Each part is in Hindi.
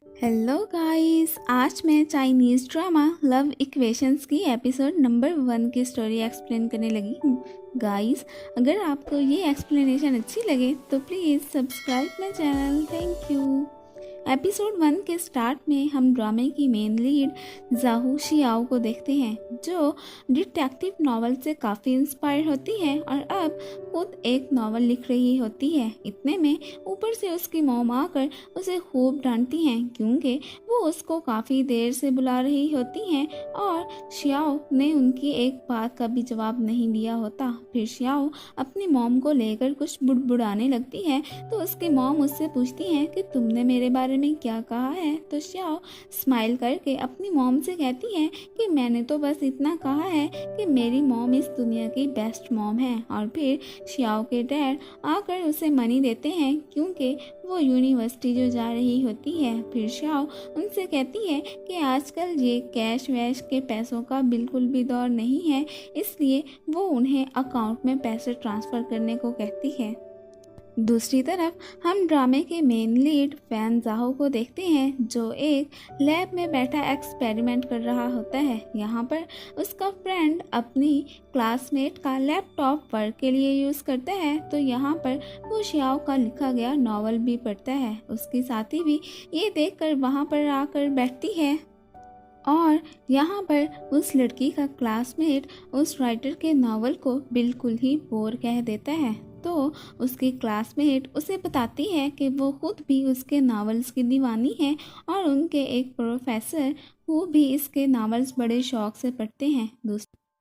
हेलो गाइस, आज मैं चाइनीज़ ड्रामा लव इक्वेशंस की एपिसोड नंबर 1 की स्टोरी एक्सप्लेन करने लगी हूँ। गाइस, अगर आपको ये एक्सप्लेनेशन अच्छी लगे तो please subscribe my channel. Thank you. Episode 1 के स्टार्ट में हम ड्रामे की मेन लीड जाहू शियाओ को देखते हैं, जो डिटेक्टिव नॉवल से काफ़ी इंस्पायर होती है और अब खुद एक नॉवल लिख रही होती है। इतने में ऊपर से उसकी मॉम आकर उसे खूब डांटती हैं, क्योंकि वो उसको काफ़ी देर से बुला रही होती हैं और शियाओ ने उनकी एक बात का भी जवाब नहीं दिया होता। फिर शियाओ अपनी मॉम को लेकर कुछ बुड़बुड़ाने लगती है, तो उसकी मॉम उससे पूछती है कि तुमने मेरे बारे में क्या कहा है। तो शियाओ स्माइल करके अपनी मॉम से कहती है कि मैंने तो बस इतना कहा है कि मेरी मॉम इस दुनिया की बेस्ट मॉम है। और फिर शियाओ के डैड आकर उसे मनी देते हैं, क्योंकि वो यूनिवर्सिटी जो जा रही होती है। फिर शियाओ उनसे कहती है कि आजकल ये कैश वैश के पैसों का बिल्कुल भी दौर नहीं है, इसलिए वो उन्हें अकाउंट में पैसे ट्रांसफ़र करने को कहती है। दूसरी तरफ हम ड्रामे के मेन लीड फैन जाहो को देखते हैं, जो एक लैब में बैठा एक्सपेरिमेंट कर रहा होता है। यहाँ पर उसका फ्रेंड अपनी क्लासमेट का लैपटॉप वर्क के लिए यूज़ करता है, तो यहाँ पर वो शियाओ का लिखा गया नॉवल भी पढ़ता है। उसकी साथी भी ये देखकर वहाँ पर आकर बैठती है और यहाँ पर उस लड़की का क्लासमेट उस राइटर के नावल को बिल्कुल ही बोर कह देता है। तो उसकी क्लासमेट उसे बताती है कि वो खुद भी उसके नावल्स की दीवानी है और उनके एक प्रोफेसर वो भी इसके नावल्स बड़े शौक से पढ़ते हैं।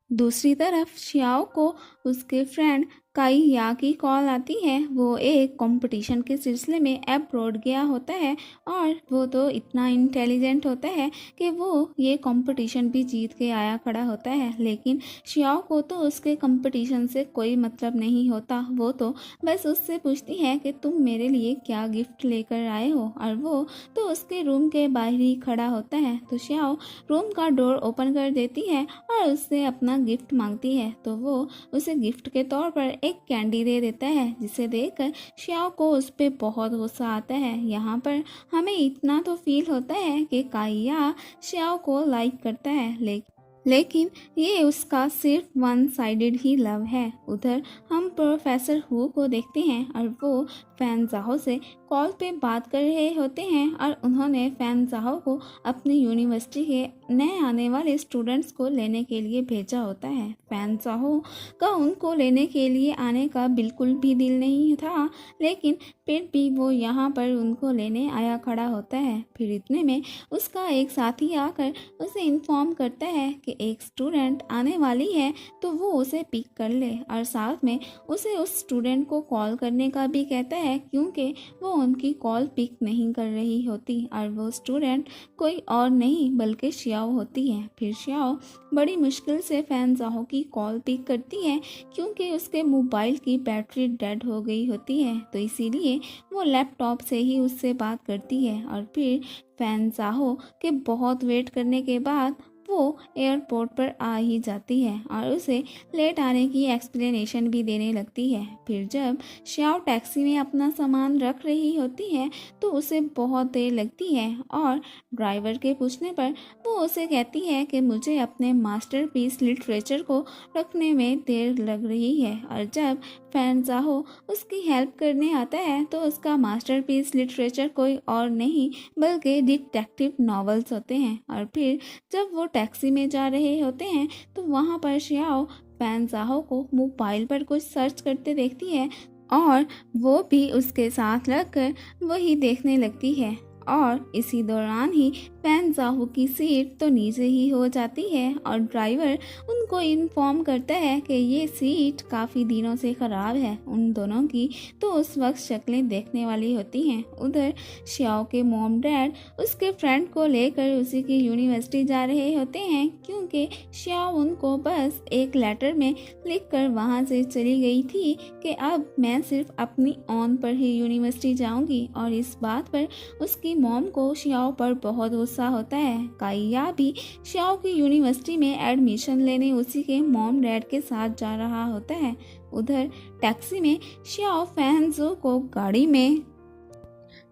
दूसरी तरफ शियाओ को उसके फ्रेंड काई या की कॉल आती है। वो एक कंपटीशन के सिलसिले में अब्रॉड गया होता है और वो तो इतना इंटेलिजेंट होता है कि वो ये कंपटीशन भी जीत के आया खड़ा होता है। लेकिन शियाओ को तो उसके कंपटीशन से कोई मतलब नहीं होता। वो तो बस उससे पूछती है कि तुम मेरे लिए क्या गिफ्ट लेकर आए हो, और वो तो उसके रूम के बाहर ही खड़ा होता है। तो शियाओ रूम का डोर ओपन कर देती है और उससे अपना गिफ्ट मांगती है, तो वो उसे गिफ्ट के तौर पर एक कैंडी दे देता है, जिसे देखकर शियाओ को उस पर बहुत गुस्सा आता है। यहाँ पर हमें इतना तो फील होता है कि काइया शियाओ को लाइक करता है, लेकिन ये उसका सिर्फ वन साइडेड ही लव है। उधर हम प्रोफेसर हु को देखते हैं और वो फैन जाहो से कॉल पे बात कर रहे होते हैं और उन्होंने फैन जाहो को अपनी यूनिवर्सिटी के नए आने वाले स्टूडेंट्स को लेने के लिए भेजा होता है। फैन जाहो का उनको लेने के लिए आने का बिल्कुल भी दिल नहीं था, लेकिन फिर भी वो यहाँ पर उनको लेने आया खड़ा होता है। फिर इतने में उसका एक साथी आकर उसे इन्फॉर्म करता है कि एक स्टूडेंट आने वाली है, तो वो उसे पिक कर ले, और साथ में उसे उस स्टूडेंट को कॉल करने का भी कहता है, क्योंकि वो उनकी कॉल पिक नहीं कर रही होती और वो स्टूडेंट कोई और नहीं बल्कि शियाओ होती है। फिर शियाओ बड़ी मुश्किल से फैन जाहो की कॉल पिक करती है, क्योंकि उसके मोबाइल की बैटरी डेड हो गई होती है, तो इसीलिए वो लैपटॉप से ही उससे बात करती है। और फिर फैन जाहो के बहुत वेट करने के बाद वो एयरपोर्ट पर आ ही जाती है और उसे लेट आने की एक्सप्लेनेशन भी देने लगती है। फिर जब शियाओ टैक्सी में अपना सामान रख रही होती है, तो उसे बहुत देर लगती है और ड्राइवर के पूछने पर वो उसे कहती है कि मुझे अपने मास्टरपीस लिटरेचर को रखने में देर लग रही है। और जब फैन जाहो उसकी हेल्प करने आता है, तो उसका मास्टरपीस लिटरेचर कोई और नहीं बल्कि डिटेक्टिव नॉवेल्स होते हैं। और फिर जब वो टैक्सी में जा रहे होते हैं, तो वहाँ पर शियाओ फैन जाहो को मोबाइल पर कुछ सर्च करते देखती है और वो भी उसके साथ लगकर वही देखने लगती है। और इसी दौरान ही फैन जाहू की सीट तो नीचे ही हो जाती है और ड्राइवर उनको इन्फॉर्म करता है कि ये सीट काफ़ी दिनों से ख़राब है। उन दोनों की तो उस वक्त शक्लें देखने वाली होती हैं। उधर शियाओ के मॉम डैड उसके फ्रेंड को लेकर उसी की यूनिवर्सिटी जा रहे होते हैं, क्योंकि शियाओ उनको बस एक लेटर में लिखकर वहाँ से चली गई थी कि अब मैं सिर्फ अपनी ऑन पर ही यूनिवर्सिटी जाऊँगी। और इस बात पर उसकी मॉम को शियाओ पर बहुत गुस्सा होता है। काइया भी शियाओ की यूनिवर्सिटी में एडमिशन लेने उसी के मॉम डैड के साथ जा रहा होता है। उधर टैक्सी में शियाओ फैंजो को गाड़ी में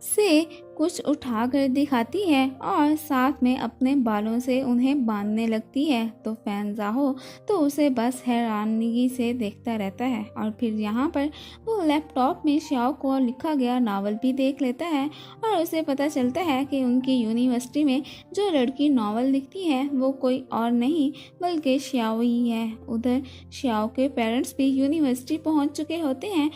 से कुछ उठाकर दिखाती है और साथ में अपने बालों से उन्हें बांधने लगती है। तो फैन जाहो तो उसे बस हैरानगी से देखता रहता है और फिर यहाँ पर वो लैपटॉप में श्याओ को लिखा गया नावल भी देख लेता है और उसे पता चलता है कि उनकी यूनिवर्सिटी में जो लड़की नावल लिखती है वो कोई और नहीं बल्कि श्याओ ही है। उधर श्याओ के पेरेंट्स भी यूनिवर्सिटी पहुंच चुके होते हैं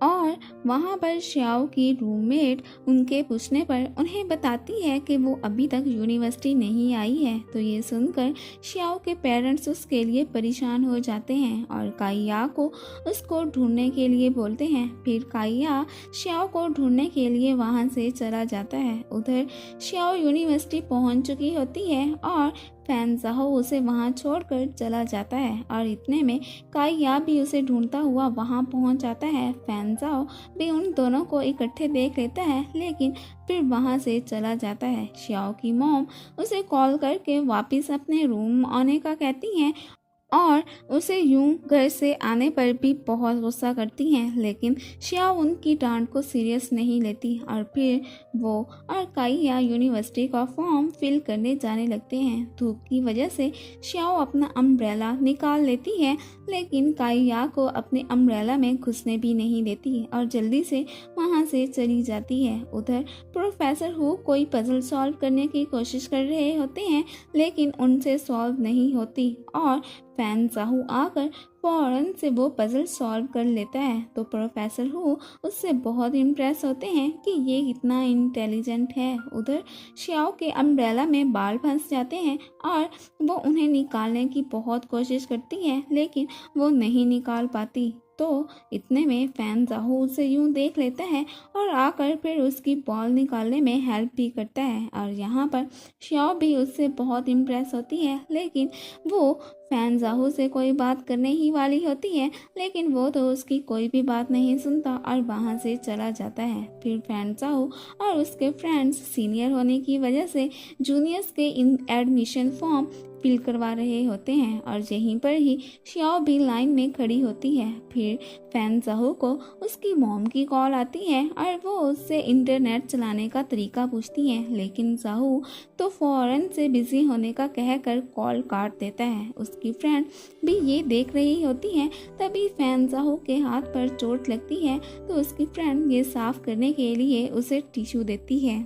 और वहाँ पर श्याओ की रूममेट उनके पूछने पर उन्हें बताती है कि वो अभी तक यूनिवर्सिटी नहीं आई है। तो ये सुनकर श्याओ के पेरेंट्स उसके लिए परेशान हो जाते हैं और काइया को उसको ढूंढने के लिए बोलते हैं। फिर काइया श्याओ को ढूंढने के लिए वहाँ से चला जाता है। उधर श्याओ यूनिवर्सिटी पहुँच चुकी होती है और फैन जाहो उसे वहाँ छोड़कर चला जाता है और इतने में काइया भी उसे ढूंढता हुआ वहाँ पहुँच जाता है। फैन जाओ भी उन दोनों को इकट्ठे देख लेता है लेकिन फिर वहाँ से चला जाता है। श्याओ की मॉम उसे कॉल करके वापस अपने रूम आने का कहती हैं और उसे यूं घर से आने पर भी बहुत गुस्सा करती हैं, लेकिन श्याओ उनकी डांट को सीरियस नहीं लेती और फिर वो और काइया यूनिवर्सिटी का फॉर्म फिल करने जाने लगते हैं। धूप की वजह से श्याओ अपना अम्ब्रेला निकाल लेती है लेकिन काइया को अपने अम्ब्रेला में घुसने भी नहीं देती और जल्दी से वहाँ से चली जाती है। उधर प्रोफेसर हु कोई पजल सॉल्व करने की कोशिश कर रहे होते हैं लेकिन उनसे सॉल्व नहीं होती और फैन जाहू आकर फौरन से वो पजल सॉल्व कर लेता है। तो प्रोफेसर हु उससे बहुत इम्प्रेस होते हैं कि ये कितना इंटेलिजेंट है। उधर श्याओ के अम्ब्रेला में बाल फंस जाते हैं और वो उन्हें निकालने की बहुत कोशिश करती है लेकिन वो नहीं निकाल पाती। तो इतने में फैन जाहू उसे यूं देख लेता है और आकर फिर उसकी बॉल निकालने में हेल्प भी करता है और यहाँ पर श्याओ भी उससे बहुत इम्प्रेस होती है लेकिन वो फैन जाहू से कोई बात करने ही वाली होती है लेकिन वो तो उसकी कोई भी बात नहीं सुनता और वहाँ से चला जाता है। फिर फैन जाहू और उसके फ्रेंड्स सीनियर होने की वजह से जूनियर्स के एडमिशन फॉर्म फिल करवा रहे होते हैं और यहीं पर ही श्याओ भी लाइन में खड़ी होती है। फिर फैन जाहू को उसकी मॉम की कॉल आती है और वो उससे इंटरनेट चलाने का तरीका पूछती है लेकिन जाहू तो फौरन से बिजी होने का कहकर कॉल काट देता है। उसकी फ्रेंड भी ये देख रही होती है। तभी फैन जाहू के हाथ पर चोट लगती है तो उसकी फ्रेंड ये साफ करने के लिए उसे टिश्यू देती है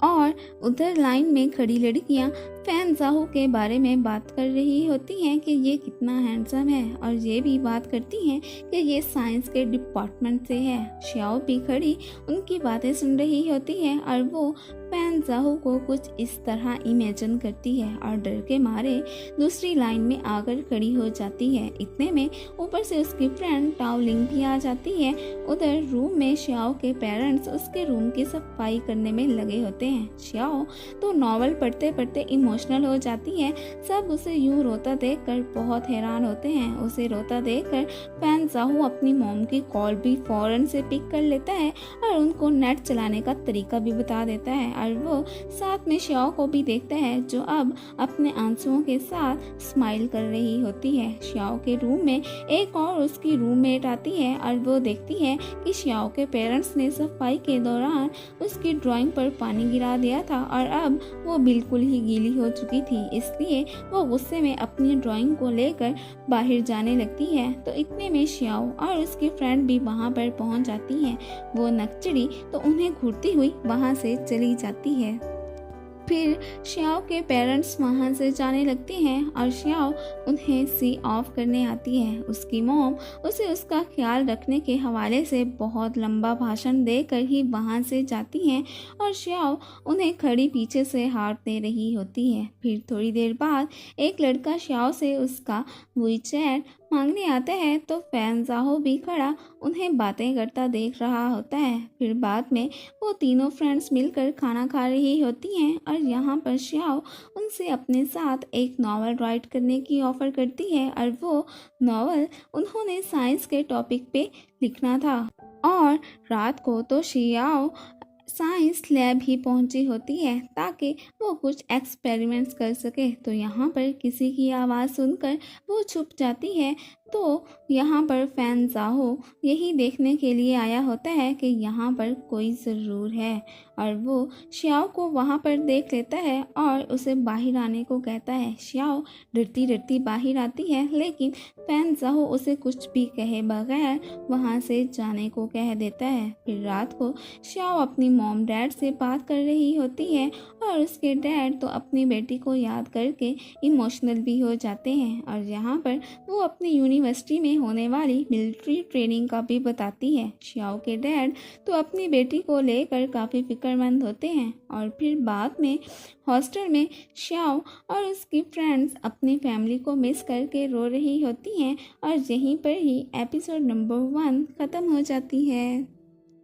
और उधर लाइन में खड़ी लड़कियां फैन जाहू के बारे में बात कर रही होती हैं कि ये कितना हैंडसम है और ये भी बात करती हैं कि ये साइंस के डिपार्टमेंट से है। श्याओ भी खड़ी उनकी बातें सुन रही होती है और वो फैन जाहू को कुछ इस तरह इमेजिन करती है और डर के मारे दूसरी लाइन में आकर खड़ी हो जाती है। इतने में ऊपर से उसकी फ्रेंड टाओलिंग भी आ जाती है। उधर रूम में श्याओ के पेरेंट्स उसके रूम की सफाई करने में लगे होते हैं। श्याओ तो नॉवल पढ़ते पढ़ते इमोशनल हो जाती है। सब उसे यूं रोता देखकर बहुत हैरान होते हैं। उसे रोता देखकर फैन जाहू अपनी मॉम की कॉल भी फौरन से पिक कर लेता है और उनको नेट चलाने का तरीका भी बता देता है और वो साथ में श्याओ को भी देखता है जो अब अपने आंसुओं के साथ स्माइल कर रही होती है। श्याओ के रूम में एक और उसकी रूममेट आती है और वो देखती है कि श्याओ के पेरेंट्स ने सफाई के दौरान उसकी ड्राइंग पर पानी गिरा दिया था और अब वो बिल्कुल ही गीली हो चुकी थी, इसलिए वो गुस्से में अपनी ड्राइंग को लेकर बाहर जाने लगती है। तो इतने में श्याओ और उसकी फ्रेंड भी वहाँ पर पहुँच जाती है। वो नकचड़ी तो उन्हें घूरती हुई वहाँ से चली जाती है। फिर श्याओ के पेरेंट्स वहाँ से जाने लगते हैं और श्याओ उन्हें सी ऑफ करने आती है। उसकी मॉम उसे उसका ख्याल रखने के हवाले से बहुत लंबा भाषण देकर ही वहाँ से जाती हैं और श्याओ उन्हें खड़ी पीछे से हाथ दे रही होती है। फिर थोड़ी देर बाद एक लड़का श्याओ से उसका WeChat मांगने आता है तो फैन जाहू भी खड़ा उन्हें बातें करता देख रहा होता है। फिर बाद में वो तीनों फ्रेंड्स मिलकर खाना खा रही होती हैं और यहाँ पर श्याओ उनसे अपने साथ एक नावल राइट करने की ऑफ़र करती है और वो नावल उन्होंने साइंस के टॉपिक पे लिखना था और रात को तो श्याओ साइंस लैब ही पहुंची होती है ताकि वो कुछ एक्सपेरिमेंट्स कर सके। तो यहाँ पर किसी की आवाज़ सुनकर वो छुप जाती है। तो यहाँ पर फैन ज़ाहो यही देखने के लिए आया होता है कि यहाँ पर कोई ज़रूर है, और वो श्याओ को वहाँ पर देख लेता है और उसे बाहर आने को कहता है। श्याओ डरती डरती बाहर आती है, लेकिन फैन ज़ाहो उसे कुछ भी कहे बगैर वहाँ से जाने को कह देता है। फिर रात को श्याओ अपनी मॉम डैड से बात कर रही होती है, और उसके डैड तो अपनी बेटी को याद करके इमोशनल भी हो जाते हैं, और यहाँ पर वो अपनी यूनिवर्सिटी में होने वाली मिलिट्री ट्रेनिंग का भी बताती है। श्याओ के डैड तो अपनी बेटी को लेकर काफ़ी फिक्रमंद होते हैं, और फिर बाद में हॉस्टल में श्याओ और उसकी फ्रेंड्स अपनी फैमिली को मिस करके रो रही होती हैं, और यहीं पर ही एपिसोड नंबर 1 ख़त्म हो जाती है।